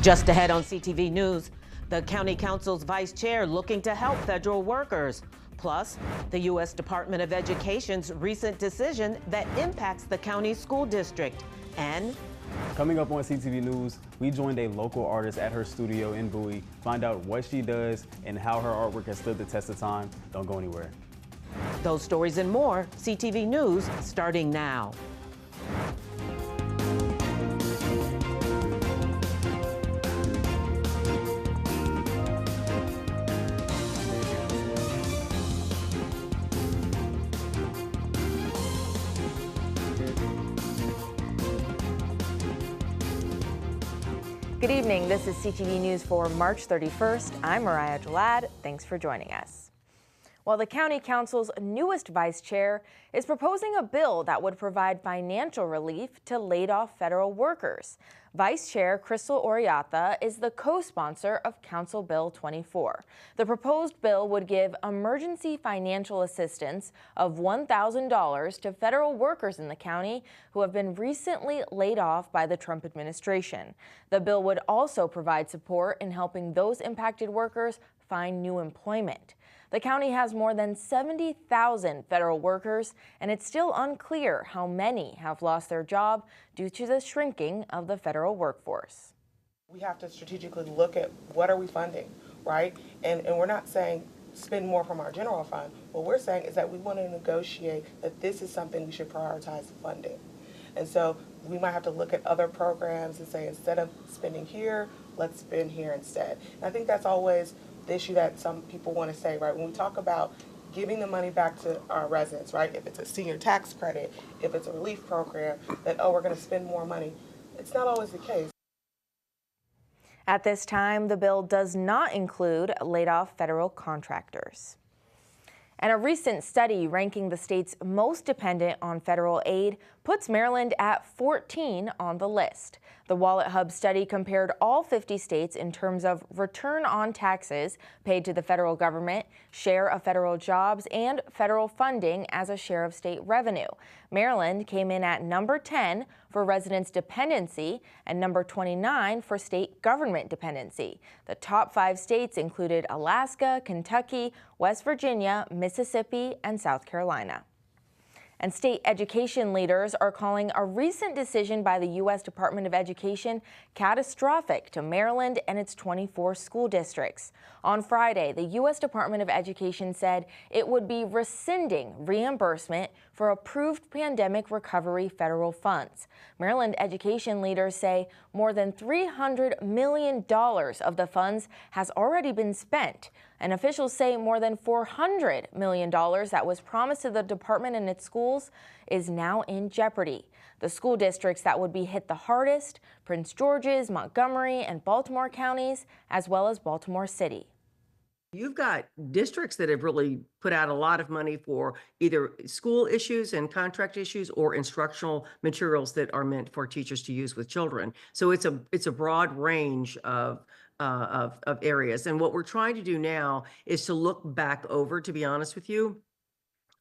Just ahead on CTV News, the County Council's vice chair looking to help federal workers. Plus, the U.S. Department of Education's recent decision that impacts the county school district. And coming up on CTV News, we joined a local artist at her studio in Bowie, find out what she does and how her artwork has stood the test of time. Don't go anywhere. Those stories and more, CTV News starting now. Good evening. This is CTV News for March 31st. I'm Mariah Jalad. Thanks for joining us. Well, the County Council's newest vice chair is proposing a bill that would provide financial relief to laid-off federal workers. Vice Chair Crystal Oriata is the co-sponsor of Council Bill 24. The proposed bill would give emergency financial assistance of $1,000 to federal workers in the county who have been recently laid off by the Trump administration. The bill would also provide support in helping those impacted workers find new employment. The county has more than 70,000 federal workers, and it's still unclear how many have lost their job due to the shrinking of the federal workforce. We have to strategically look at what are we funding, right? And we're not saying spend more from our general fund. What we're saying is that we want to negotiate that this is something we should prioritize funding. And so we might have to look at other programs and say instead of spending here, let's spend here instead. And I think that's always the issue that some people want to say, right? When we talk about giving the money back to our residents, right? If it's a senior tax credit, if it's a relief program, that, oh, we're going to spend more money. It's not always the case. At this time, the bill does not include laid-off federal contractors. And a recent study ranking the states most dependent on federal aid puts Maryland at 14 on the list. The Wallet Hub study compared all 50 states in terms of return on taxes paid to the federal government, share of federal jobs, and federal funding as a share of state revenue. Maryland came in at number 10 for residents' dependency and number 29 for state government dependency. The top 5 states included Alaska, Kentucky, West Virginia, Mississippi, and South Carolina. And state education leaders are calling a recent decision by the U.S. Department of Education catastrophic to Maryland and its 24 school districts. On Friday, the U.S. Department of Education said it would be rescinding reimbursement for approved pandemic recovery federal funds. Maryland education leaders say more than $300 million of the funds has already been spent. And officials say more than $400 million that was promised to the department and its schools is now in jeopardy. The school districts that would be hit the hardest: Prince George's, Montgomery, and Baltimore counties, as well as Baltimore City. You've got districts that have really put out a lot of money for either school issues and contract issues or instructional materials that are meant for teachers to use with children. So it's a broad range of areas. And what we're trying to do now is to look back over, to be honest with you,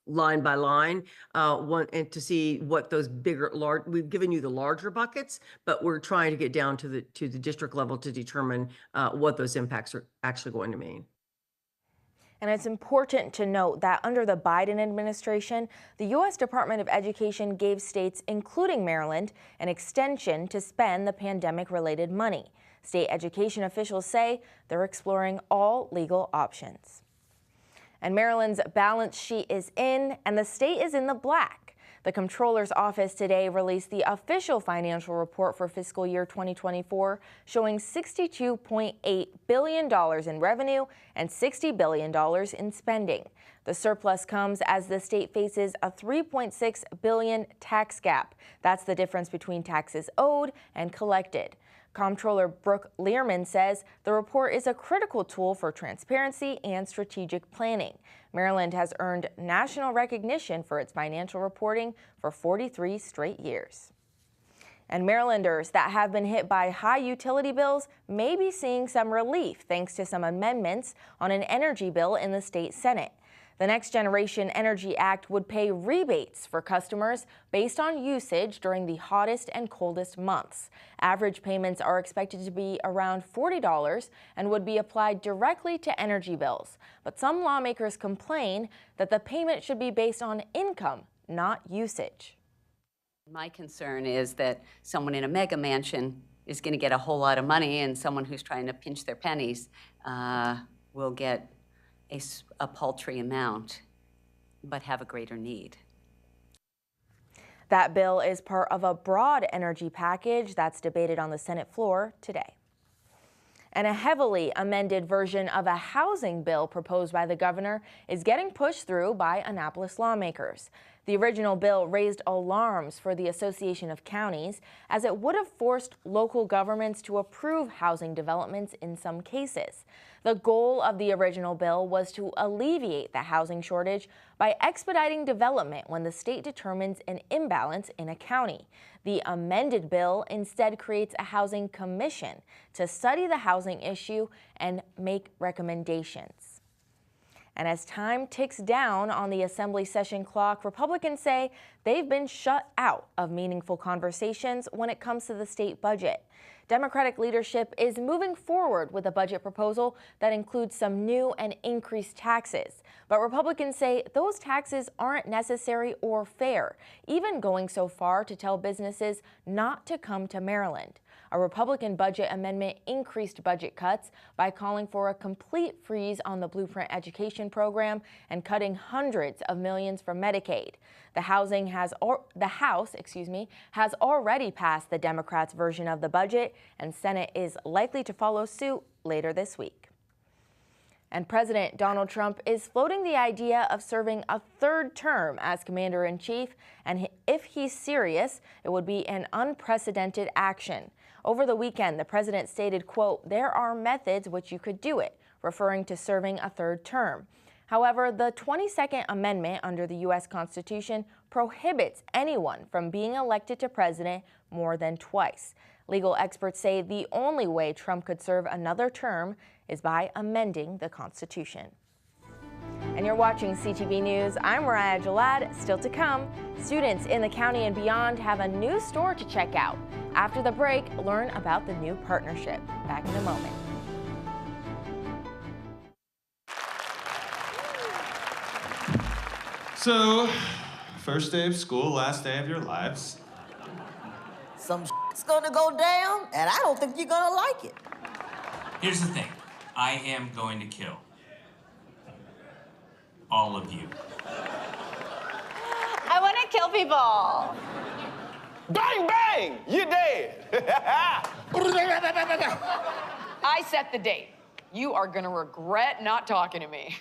line by line, and to see what those we've given you the larger buckets, but we're trying to get down to the district level to determine what those impacts are actually going to mean. And it's important to note that under the Biden administration, the U.S. Department of Education gave states, including Maryland, an extension to spend the pandemic-related money. State education officials say they're exploring all legal options. And Maryland's balance sheet is in, and the state is in the black. The Comptroller's Office today released the official financial report for fiscal year 2024, showing $62.8 billion in revenue and $60 billion in spending. The surplus comes as the state faces a $3.6 billion tax gap. That's the difference between taxes owed and collected. Comptroller Brooke Learman says the report is a critical tool for transparency and strategic planning. Maryland has earned national recognition for its financial reporting for 43 straight years. And Marylanders that have been hit by high utility bills may be seeing some relief thanks to some amendments on an energy bill in the state Senate. The Next Generation Energy Act would pay rebates for customers based on usage during the hottest and coldest months. Average payments are expected to be around $40 and would be applied directly to energy bills. But some lawmakers complain that the payment should be based on income, not usage. My concern is that someone in a mega mansion is going to get a whole lot of money, and someone who's trying to pinch their pennies will get a paltry amount, but have a greater need. That bill is part of a broad energy package that's debated on the Senate floor today. And a heavily amended version of a housing bill proposed by the governor is getting pushed through by Annapolis lawmakers. The original bill raised alarms for the Association of Counties, as it would have forced local governments to approve housing developments in some cases. The goal of the original bill was to alleviate the housing shortage by expediting development when the state determines an imbalance in a county. The amended bill instead creates a housing commission to study the housing issue and make recommendations. And as time ticks down on the Assembly session clock, Republicans say they've been shut out of meaningful conversations when it comes to the state budget. Democratic leadership is moving forward with a budget proposal that includes some new and increased taxes. But Republicans say those taxes aren't necessary or fair, even going so far to tell businesses not to come to Maryland. A Republican budget amendment increased budget cuts by calling for a complete freeze on the Blueprint education program and cutting hundreds of millions from Medicaid. The House has already passed the Democrats' version of the budget, and Senate is likely to follow suit later this week. And President Donald Trump is floating the idea of serving a third term as commander-in-chief, and if he's serious, it would be an unprecedented action. Over the weekend, the president stated, quote, "There are methods which you could do it," referring to serving a third term. However, the 22nd Amendment under the U.S. Constitution prohibits anyone from being elected to president more than twice. Legal experts say the only way Trump could serve another term is by amending the Constitution. And you're watching CTV News. I'm Mariah Jalad. Still to come, students in the county and beyond have a new store to check out. After the break, learn about the new partnership. Back in a moment. So, first day of school, last day of your lives. Some shit's gonna go down, and I don't think you're gonna like it. Here's the thing. I am going to kill all of you. I want to kill people. Bang, bang! You're dead. I set the date. You are going to regret not talking to me.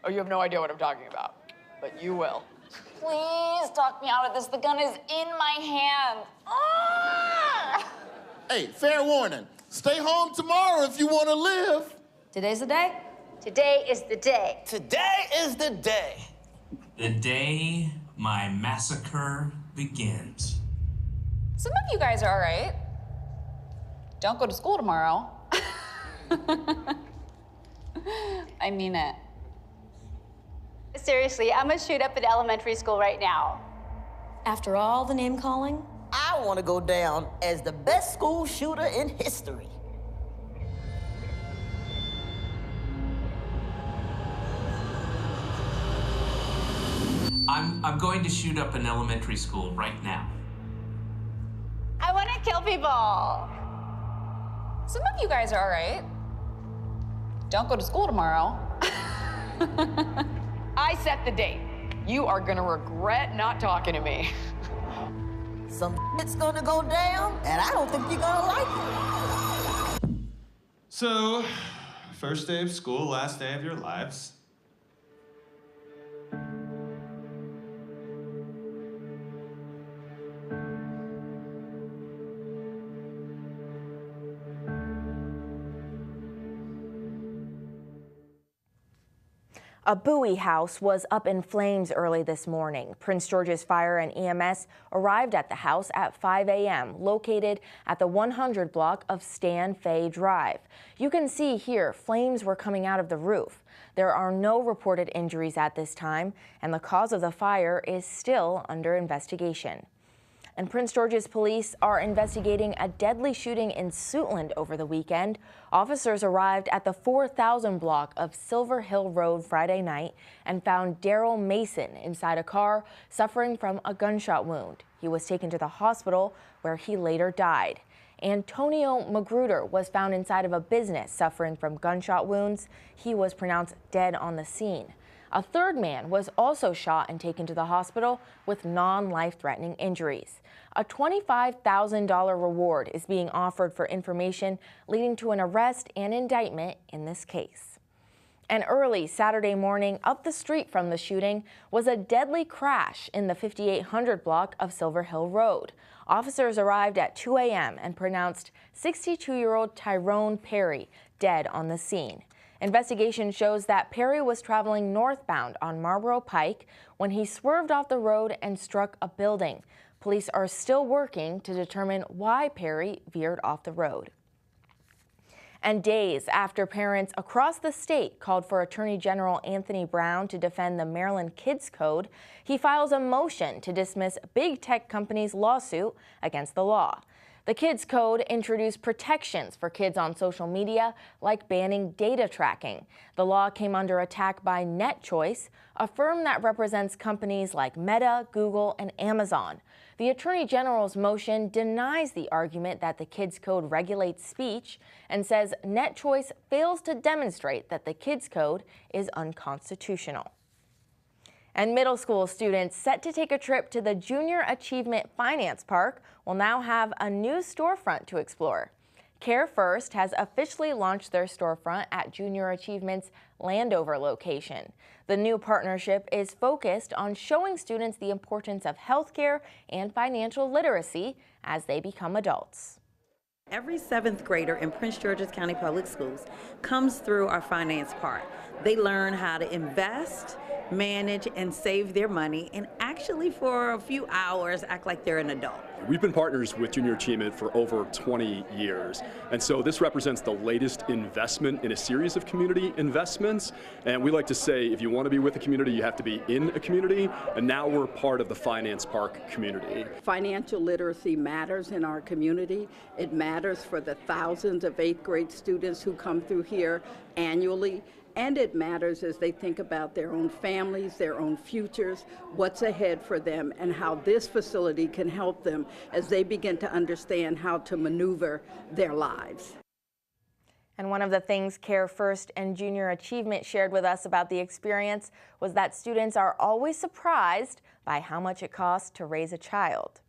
Oh, you have no idea what I'm talking about, but you will. Please talk me out of this. The gun is in my hand. Ah! Hey, fair warning. Stay home tomorrow if you want to live. Today's the day? Today is the day. Today is the day. The day my massacre begins. Some of you guys are all right. Don't go to school tomorrow. I mean it. Seriously, I'm gonna shoot up at elementary school right now. After all the name calling? I want to go down as the best school shooter in history. I'm going to shoot up an elementary school right now. I want to kill people. Some of you guys are all right. Don't go to school tomorrow. I set the date. You are gonna regret not talking to me. Some shit's gonna go down, and I don't think you're gonna like it. So, first day of school, last day of your lives. A Bowie house was up in flames early this morning. Prince George's Fire and EMS arrived at the house at 5 a.m., located at the 100 block of Stan Fay Drive. You can see here flames were coming out of the roof. There are no reported injuries at this time, and the cause of the fire is still under investigation. And Prince George's police are investigating a deadly shooting in Suitland over the weekend. Officers arrived at the 4000 block of Silver Hill Road Friday night and found Daryl Mason inside a car suffering from a gunshot wound. He was taken to the hospital where he later died. Antonio Magruder was found inside of a business suffering from gunshot wounds. He was pronounced dead on the scene. A third man was also shot and taken to the hospital with non-life-threatening injuries. A $25,000 reward is being offered for information leading to an arrest and indictment in this case. And early Saturday morning, up the street from the shooting, was a deadly crash in the 5800 block of Silver Hill Road. Officers arrived at 2 a.m. and pronounced 62-year-old Tyrone Perry dead on the scene. Investigation shows that Perry was traveling northbound on Marlboro Pike when he swerved off the road and struck a building. Police are still working to determine why Perry veered off the road. And days after parents across the state called for Attorney General Anthony Brown to defend the Maryland Kids Code, he files a motion to dismiss big tech companies' lawsuit against the law. The Kids Code introduced protections for kids on social media, like banning data tracking. The law came under attack by NetChoice, a firm that represents companies like Meta, Google, and Amazon. The Attorney General's motion denies the argument that the Kids Code regulates speech and says NetChoice fails to demonstrate that the Kids Code is unconstitutional. And middle school students set to take a trip to the Junior Achievement Finance Park will now have a new storefront to explore. Care First has officially launched their storefront at Junior Achievement's Landover location. The new partnership is focused on showing students the importance of healthcare and financial literacy as they become adults. Every 7th grader in Prince George's County Public Schools comes through our finance part. They learn how to invest, manage, and save their money, and actually for a few hours act like they're an adult. We've been partners with Junior Achievement for over 20 years, and so this represents the latest investment in a series of community investments. And we like to say, if you want to be with a community, you have to be in a community, and now we're part of the Finance Park community. Financial literacy matters in our community. It matters for the thousands of 8th grade students who come through here annually. And it matters as they think about their own families, their own futures, what's ahead for them, and how this facility can help them as they begin to understand how to maneuver their lives. And one of the things Care First and Junior Achievement shared with us about the experience was that students are always surprised by how much it costs to raise a child.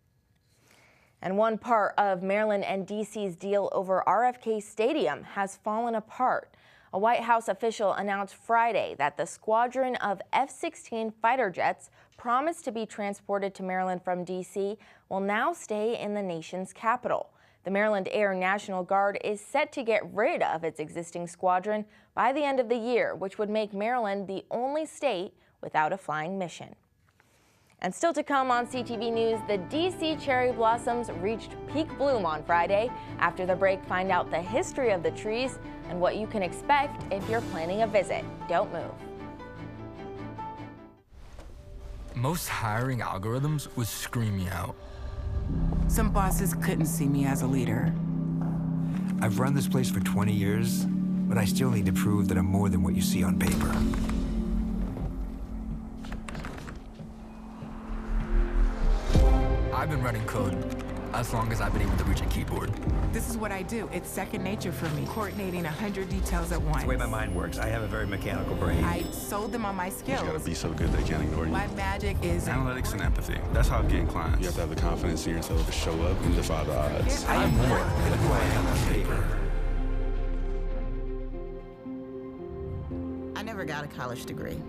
And one part of Maryland and D.C.'s deal over RFK Stadium has fallen apart. A White House official announced Friday that the squadron of F-16 fighter jets promised to be transported to Maryland from D.C. will now stay in the nation's capital. The Maryland Air National Guard is set to get rid of its existing squadron by the end of the year, which would make Maryland the only state without a flying mission. And still to come on CTV News, the D.C. cherry blossoms reached peak bloom on Friday. After the break, find out the history of the trees and what you can expect if you're planning a visit. Don't move. Most hiring algorithms would scream me out. Some bosses couldn't see me as a leader. I've run this place for 20 years, but I still need to prove that I'm more than what you see on paper. I've been running code as long as I've been able to reach a keyboard. This is what I do. It's second nature for me, coordinating 100 details at once. It's the way my mind works. I have a very mechanical brain. I sold them on my skills. You gotta be so good they can't ignore you. My magic is analytics and empathy. That's how I'm getting clients. You have to have the confidence in yourself to show up and defy the odds. I'm more than who I am on paper. I never got a college degree,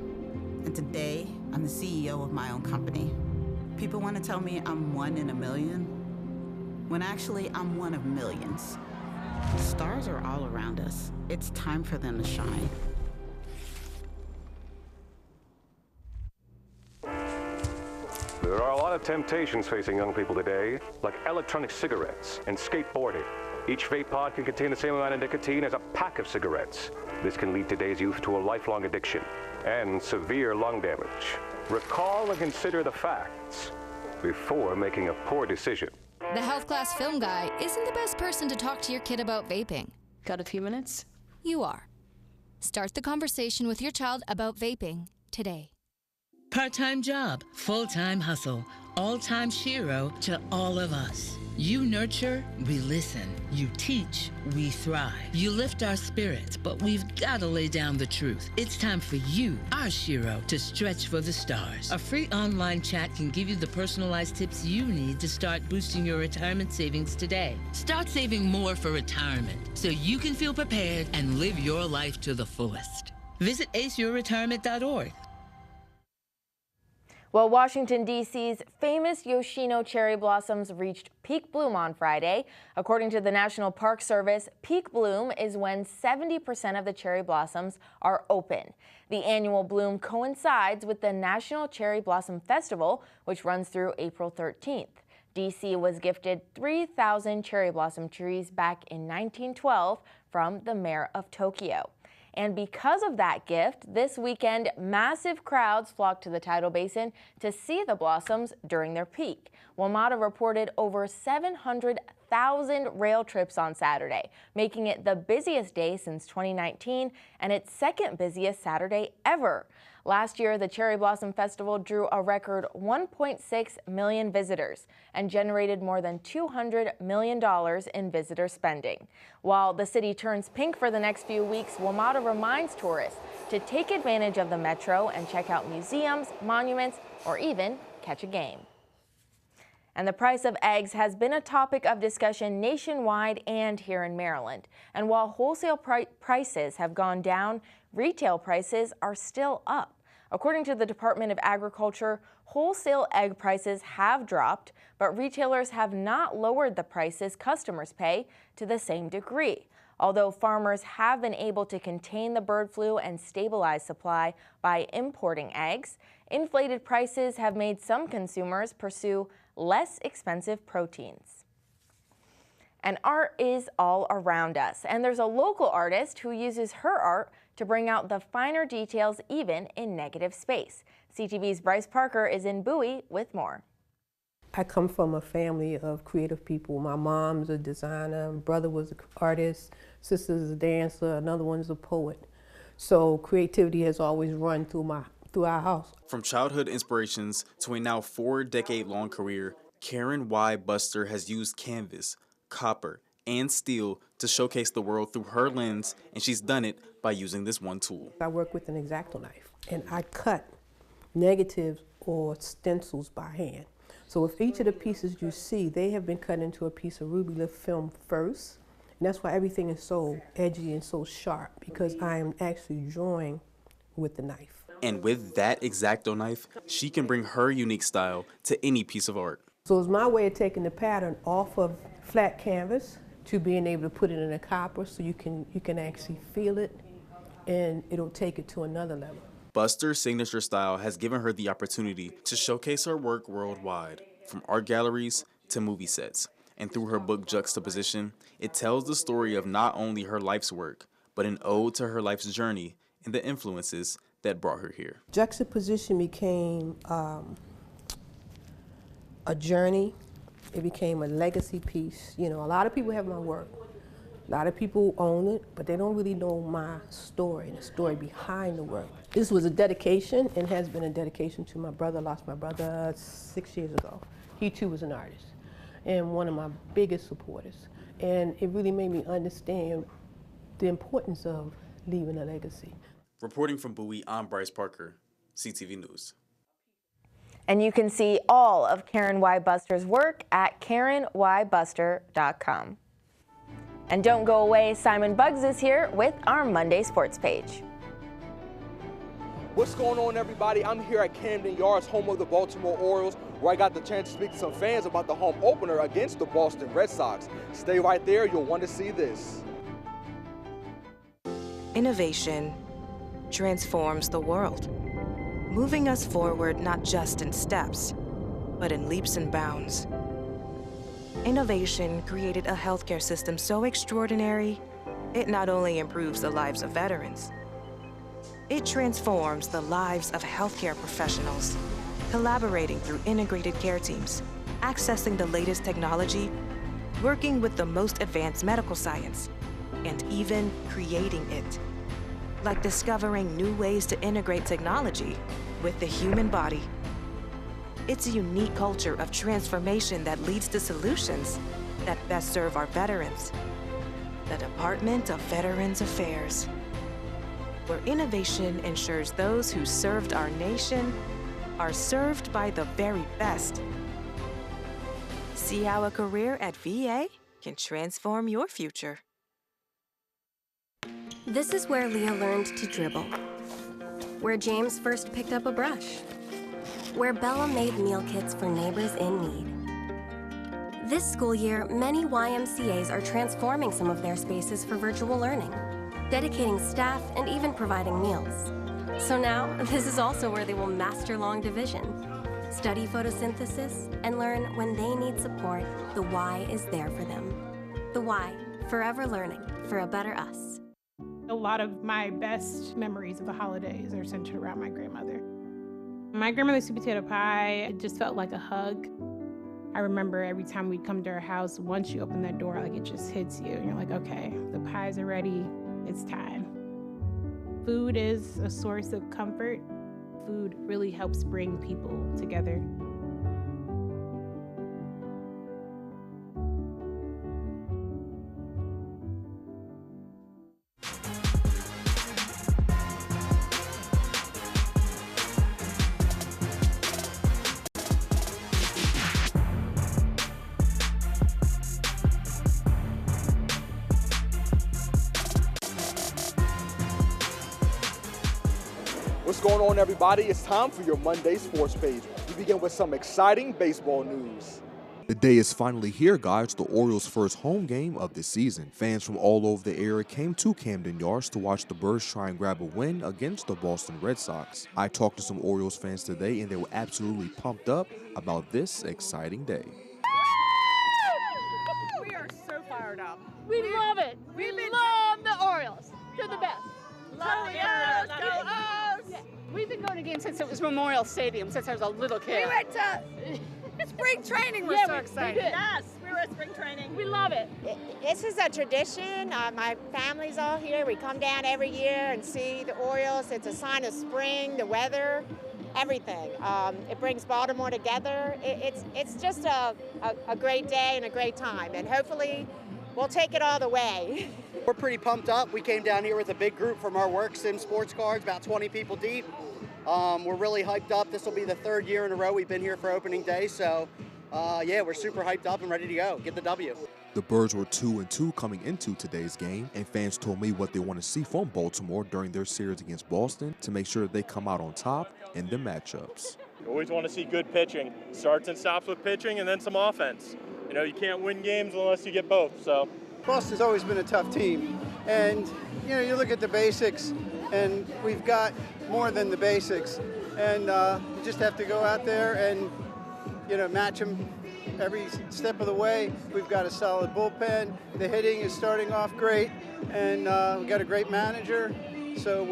and today I'm the CEO of my own company. People want to tell me I'm one in a million, when actually I'm one of millions. Stars are all around us. It's time for them to shine. lot of temptations facing young people today, like electronic cigarettes and skateboarding. Each vape pod can contain the same amount of nicotine as a pack of cigarettes. This can lead today's youth to a lifelong addiction and severe lung damage. Recall and consider the facts before making a poor decision. The health class film guy isn't the best person to talk to your kid about vaping. Got a few minutes? You are. Start the conversation with your child about vaping today. Part-time job, full-time hustle, all-time Shiro to all of us. You nurture, we listen. You teach, we thrive. You lift our spirits, but we've got to lay down the truth. It's time for you, our Shiro, to stretch for the stars. A free online chat can give you the personalized tips you need to start boosting your retirement savings today. Start saving more for retirement so you can feel prepared and live your life to the fullest. Visit aceyourretirement.org. Well, Washington, D.C.'s famous Yoshino cherry blossoms reached peak bloom on Friday. According to the National Park Service, peak bloom is when 70% of the cherry blossoms are open. The annual bloom coincides with the National Cherry Blossom Festival, which runs through April 13th. D.C. was gifted 3,000 cherry blossom trees back in 1912 from the mayor of Tokyo. And because of that gift, this weekend, massive crowds flocked to the tidal basin to see the blossoms during their peak. WMATA reported over 700,000 rail trips on Saturday, making it the busiest day since 2019 and its second busiest Saturday ever. Last year, the Cherry Blossom Festival drew a record 1.6 million visitors and generated more than $200 million in visitor spending. While the city turns pink for the next few weeks, WMATA reminds tourists to take advantage of the metro and check out museums, monuments, or even catch a game. And the price of eggs has been a topic of discussion nationwide and here in Maryland. And while wholesale prices have gone down, retail prices are still up. According to the Department of Agriculture, wholesale egg prices have dropped, but retailers have not lowered the prices customers pay to the same degree. Although farmers have been able to contain the bird flu and stabilize supply by importing eggs, inflated prices have made some consumers pursue less expensive proteins. And art is all around us, and there's a local artist who uses her art to bring out the finer details even in negative space. CTV's Bryce Parker is in Bowie with more. I come from a family of creative people. My mom's a designer, brother was an artist, sister's a dancer, another one's a poet. So creativity has always run through our house. From childhood inspirations to a now 4-decade-long career, Karen Y. Buster has used canvas, copper, and steel to showcase the world through her lens, and she's done it by using this one tool. I work with an X-Acto knife, and I cut negatives or stencils by hand. So if each of the pieces you see, they have been cut into a piece of ruby lift film first, and that's why everything is so edgy and so sharp, because I am actually drawing with the knife. And with that X-Acto knife, she can bring her unique style to any piece of art. So it's my way of taking the pattern off of flat canvas to being able to put it in a copper so you can actually feel it, and it'll take it to another level. Buster's signature style has given her the opportunity to showcase her work worldwide, from art galleries to movie sets. And through her book Juxtaposition, it tells the story of not only her life's work, but an ode to her life's journey and the influences that brought her here. Juxtaposition became a journey. It became a legacy piece. You know, a lot of people have my work. A lot of people own it, but they don't really know my story, the story behind the work. This was a dedication and has been a dedication to my brother. I lost my brother 6 years ago. He too was an artist and one of my biggest supporters. And it really made me understand the importance of leaving a legacy. Reporting from Bowie, I'm Bryce Parker, CTV News. And you can see all of Karen Y. Buster's work at KarenYBuster.com. And don't go away, Simon Buggs is here with our Monday Sports Page. What's going on, everybody? I'm here at Camden Yards, home of the Baltimore Orioles, where I got the chance to speak to some fans about the home opener against the Boston Red Sox. Stay right there, you'll want to see this. Innovation transforms the world, moving us forward not just in steps, but in leaps and bounds. Innovation created a healthcare system so extraordinary, it not only improves the lives of veterans, it transforms the lives of healthcare professionals, collaborating through integrated care teams, accessing the latest technology, working with the most advanced medical science, and even creating it. Like discovering new ways to integrate technology with the human body. It's a unique culture of transformation that leads to solutions that best serve our veterans. The Department of Veterans Affairs, where innovation ensures those who served our nation are served by the very best. See how a career at VA can transform your future. This is where Leah learned to dribble, where James first picked up a brush, where Bella made meal kits for neighbors in need. This school year, many YMCAs are transforming some of their spaces for virtual learning, dedicating staff and even providing meals. So now, this is also where they will master long division, study photosynthesis, and learn when they need support, the Y is there for them. The Y, forever learning for a better us. A lot of my best memories of the holidays are centered around my grandmother. My grandmother's sweet potato pie, it just felt like a hug. I remember every time we'd come to her house, once you open that door, like it just hits you. And you're like, okay, the pies are ready, it's time. Food is a source of comfort. Food really helps bring people together. What's going on, everybody? It's time for your Monday Sports Page. We begin with some exciting baseball news. The day is finally here, guys. The Orioles' first home game of the season. Fans from all over the area came to Camden Yards to watch the Birds try and grab a win against the Boston Red Sox. I talked to some Orioles fans today, and they were absolutely pumped up about this exciting day. We are so fired up. We love it. We love the Orioles. They're the best. Love the Orioles. Go O's. Yeah. We've been going to games since it was Memorial Stadium, since I was a little kid. We went to spring training. We're so excited. Yes, we were at spring training. We love it. This is a tradition. My family's all here. We come down every year and see the Orioles. It's a sign of spring, the weather, everything. It brings Baltimore together. It's just a great day and a great time, and hopefully we'll take it all the way. We're pretty pumped up. We came down here with a big group from our work, Sim Sports Cards, about 20 people deep. We're really hyped up. This will be the third year in a row we've been here for opening day, so yeah, we're super hyped up and ready to go. Get the W. The Birds were 2-2 coming into today's game, and fans told me what they want to see from Baltimore during their series against Boston to make sure they come out on top in the matchups. You always want to see good pitching. Starts and stops with pitching and then some offense. You know, you can't win games unless you get both, so. Boston's always been a tough team, and you know, you look at the basics, and we've got more than the basics, and you just have to go out there and, you know, match them every step of the way. We've got a solid bullpen. The hitting is starting off great, and we've got a great manager, so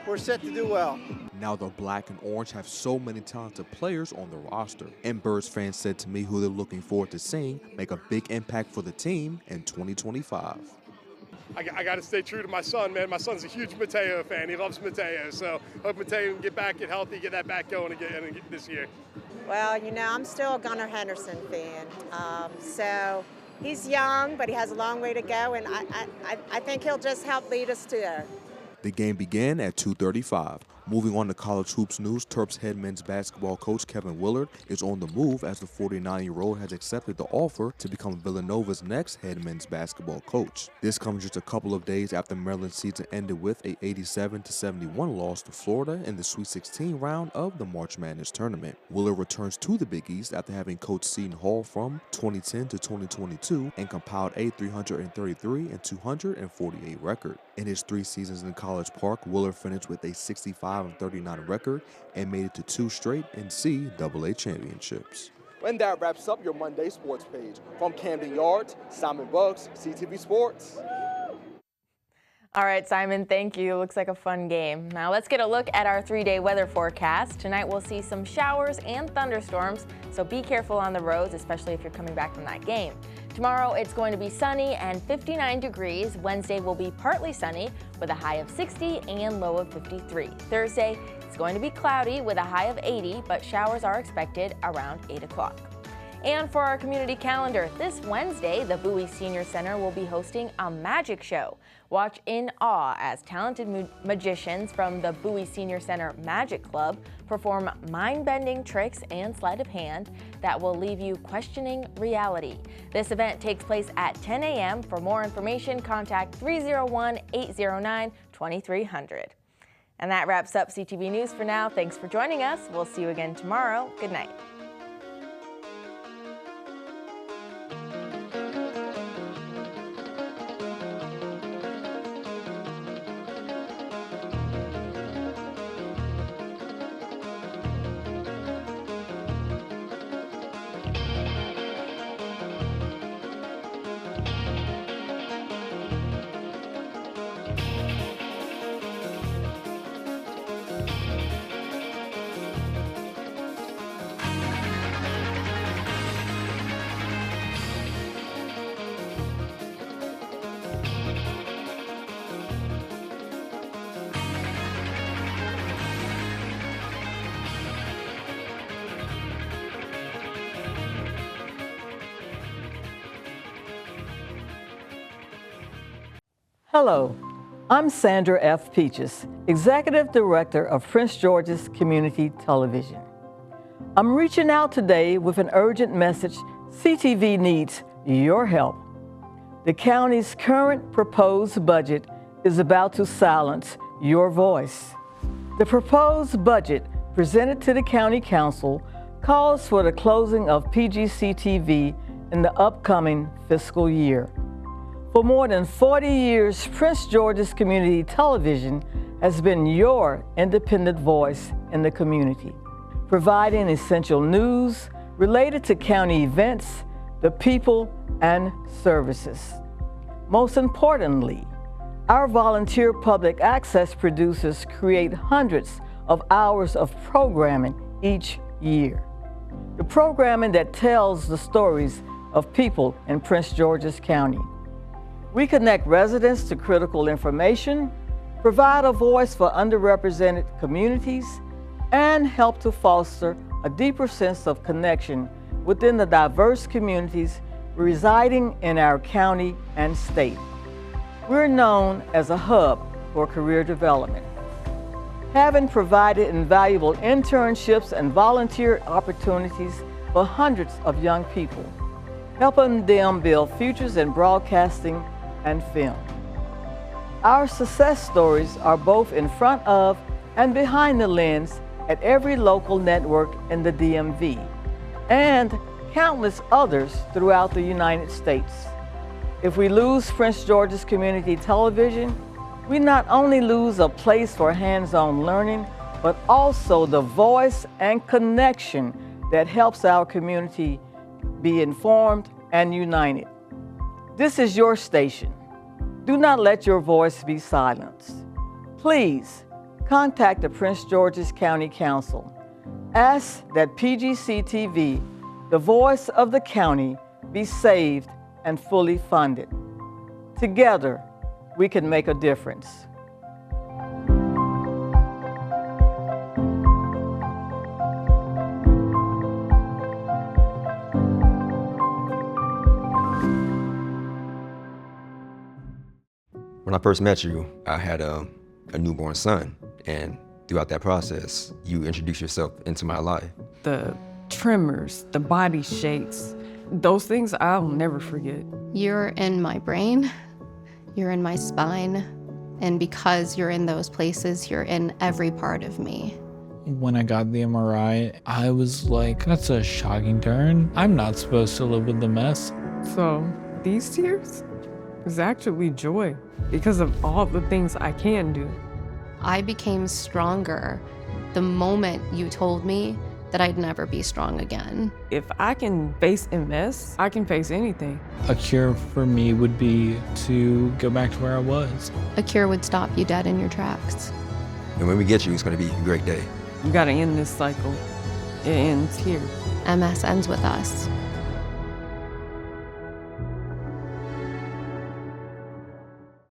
we're set to do well. Now the Black and Orange have so many talented players on the roster, and Birds fans said to me who they're looking forward to seeing make a big impact for the team in 2025. I got to stay true to my son, man. My son's a huge Mateo fan. He loves Mateo, so hope Mateo can get back, get healthy, get that back going again this year. Well, you know, I'm still a Gunnar Henderson fan, so he's young, but he has a long way to go, and I think he'll just help lead us there. The game began at 2:35. Moving on to college hoops news, Terps head men's basketball coach Kevin Willard is on the move as the 49-year-old has accepted the offer to become Villanova's next head men's basketball coach. This comes just a couple of days after Maryland's season ended with a 87-71 loss to Florida in the Sweet 16 round of the March Madness tournament. Willard returns to the Big East after having coached Seton Hall from 2010 to 2022 and compiled a 333 and 248 record. In his 3 seasons in College Park, Willard finished with a 65 5-39 record and made it to 2 straight NCAA championships. And that wraps up your Monday sports page. From Camden Yards, Simon Bucks, CTV Sports. All right, Simon, thank you. Looks like a fun game. Now let's get a look at our 3-day weather forecast. Tonight we'll see some showers and thunderstorms, so be careful on the roads, especially if you're coming back from that game. Tomorrow it's going to be sunny and 59 degrees. Wednesday will be partly sunny with a high of 60 and low of 53. Thursday, it's going to be cloudy with a high of 80, but showers are expected around 8 o'clock. And for our community calendar, this Wednesday, the Bowie Senior Center will be hosting a magic show. Watch in awe as talented magicians from the Bowie Senior Center Magic Club perform mind-bending tricks and sleight of hand that will leave you questioning reality. This event takes place at 10 a.m. For more information, contact 301-809-2300. And that wraps up CTV News for now. Thanks for joining us. We'll see you again tomorrow. Good night. Hello, I'm Sandra F. Peaches, Executive Director of Prince George's Community Television. I'm reaching out today with an urgent message. CTV needs your help. The county's current proposed budget is about to silence your voice. The proposed budget presented to the County Council calls for the closing of PGCTV in the upcoming fiscal year. For more than 40 years, Prince George's Community Television has been your independent voice in the community, providing essential news related to county events, the people, and services. Most importantly, our volunteer public access producers create hundreds of hours of programming each year. The programming that tells the stories of people in Prince George's County. We connect residents to critical information, provide a voice for underrepresented communities, and help to foster a deeper sense of connection within the diverse communities residing in our county and state. We're known as a hub for career development, having provided invaluable internships and volunteer opportunities for hundreds of young people, helping them build futures in broadcasting and film. Our success stories are both in front of and behind the lens at every local network in the DMV and countless others throughout the United States. If we lose Prince George's Community Television, we not only lose a place for hands-on learning, but also the voice and connection that helps our community be informed and united. This is your station. Do not let your voice be silenced. Please contact the Prince George's County Council. Ask that PGCTV, the voice of the county, be saved and fully funded. Together, we can make a difference. When I first met you, I had a newborn son, and throughout that process, you introduced yourself into my life. The tremors, the body shakes, those things I'll never forget. You're in my brain, you're in my spine, and because you're in those places, you're in every part of me. When I got the MRI, I was like, that's a shocking turn. I'm not supposed to live with the mess. So these tears is actually joy because of all the things I can do. I became stronger the moment you told me that I'd never be strong again. If I can face MS, I can face anything. A cure for me would be to go back to where I was. A cure would stop you dead in your tracks. And when we get you, it's going to be a great day. We gotta end this cycle. It ends here. MS ends with us.